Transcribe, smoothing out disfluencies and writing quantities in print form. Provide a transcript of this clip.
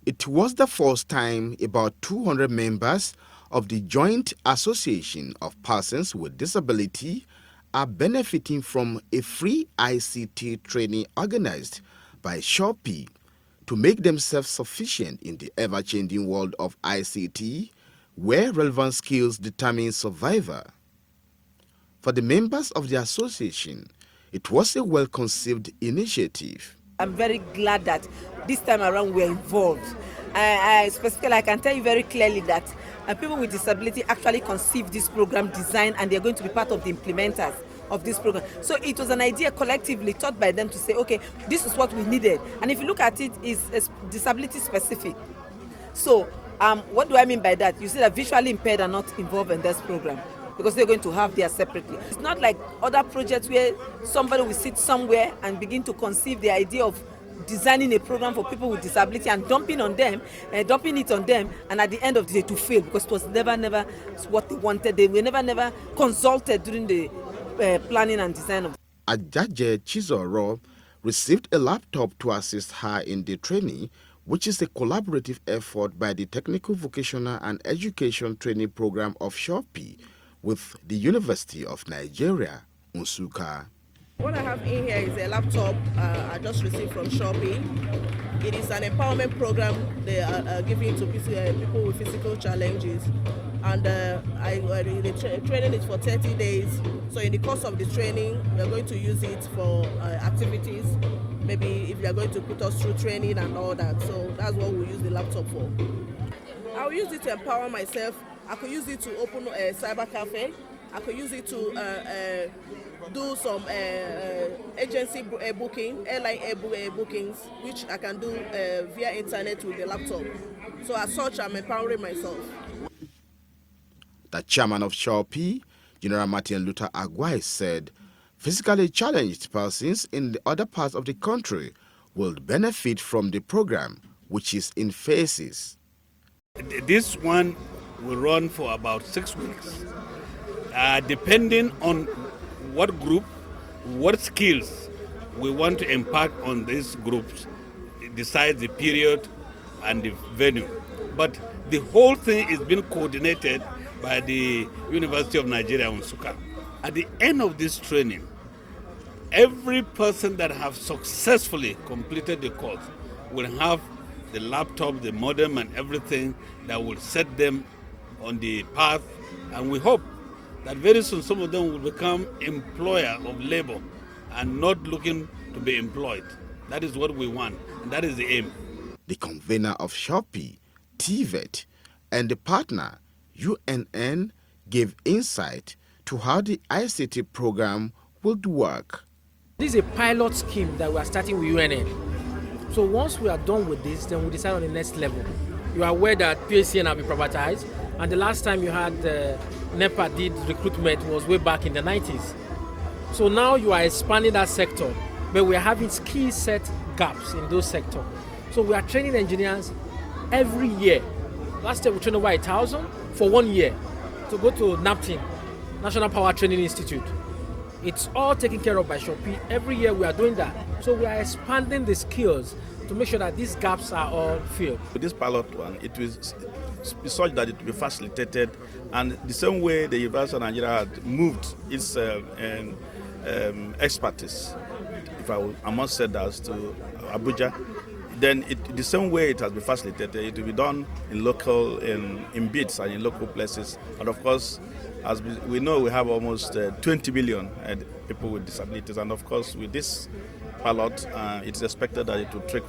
It was the first time about 200 members of the Joint Association of Persons with Disability are benefiting from a free ICT training organized by Shopee to make themselves sufficient in the ever-changing world of ICT, where relevant skills determine survival. For the members of the association, it was a well-conceived initiative. I'm very glad that this time around we're involved. Specifically, I can tell you very clearly that people with disability actually conceived this program design, and they're going to be part of the implementers of this program. So it was an idea collectively thought by them to say, okay, this is what we needed. And if you look at it, it's disability specific. So what do I mean by that? You see that visually impaired are not involved in this program, because they're going to have theirs separately. It's not like other projects where somebody will sit somewhere and begin to conceive the idea of designing a program for people with disability and dumping it on them, and at the end of the day to fail, because it was never what they wanted. They were never consulted during the planning and design of. Adjadje Chizoro received a laptop to assist her in the training, which is a collaborative effort by the Technical Vocational and Education Training Program of Shopee with the University of Nigeria, Nsukka. What I have in here is a laptop I just received from Shopee. It is an empowerment program they are giving to people with physical challenges. And the training is for 30 days. So in the course of the training, we are going to use it for activities. Maybe if you are going to put us through training and all that. So that's what we'll use the laptop for. I'll use it to empower myself. I could use it to open a cyber cafe. I could use it to do some agency booking, airline bookings, which I can do via internet with the laptop. So as such, I'm empowering myself. The chairman of Shopee, General Martin Luther Agwal, said physically challenged persons in the other parts of the country will benefit from the program, which is in phases. This one will run for about 6 weeks. Depending on what group, what skills we want to impact on these groups, decide the period and the venue. But the whole thing is being coordinated by the University of Nigeria, Nsukka. At the end of this training, every person that have successfully completed the course will have the laptop, the modem, and everything that will set them on the path. And we hope that very soon some of them will become employer of labor and not looking to be employed. That is what we want, and that is the aim. The convener of Shopee, TVET, and the partner, UNN, gave insight to how the ICT program would work. This is a pilot scheme that we are starting with UNN. So once we are done with this, then we decide on the next level. You are aware that PACN have been privatized, and the last time you had NEPA did recruitment was way back in the 90s. So now you are expanding that sector, but we are having skill set gaps in those sectors. So we are training engineers every year. Last year we trained over 1,000 for 1 year to go to NAPTIN, National Power Training Institute. It's all taken care of by Shopee. Every year we are doing that. So we are expanding the skills to make sure that these gaps are all filled. With this pilot one, it will be such that it will be facilitated, and the same way the University of Nigeria had moved its expertise, if I must say that, to Abuja, then the same way it has been facilitated, it will be done in bids and in local places. And of course, as we know, we have almost 20 million people with disabilities, and of course, with this pilot, it's expected that it will trickle.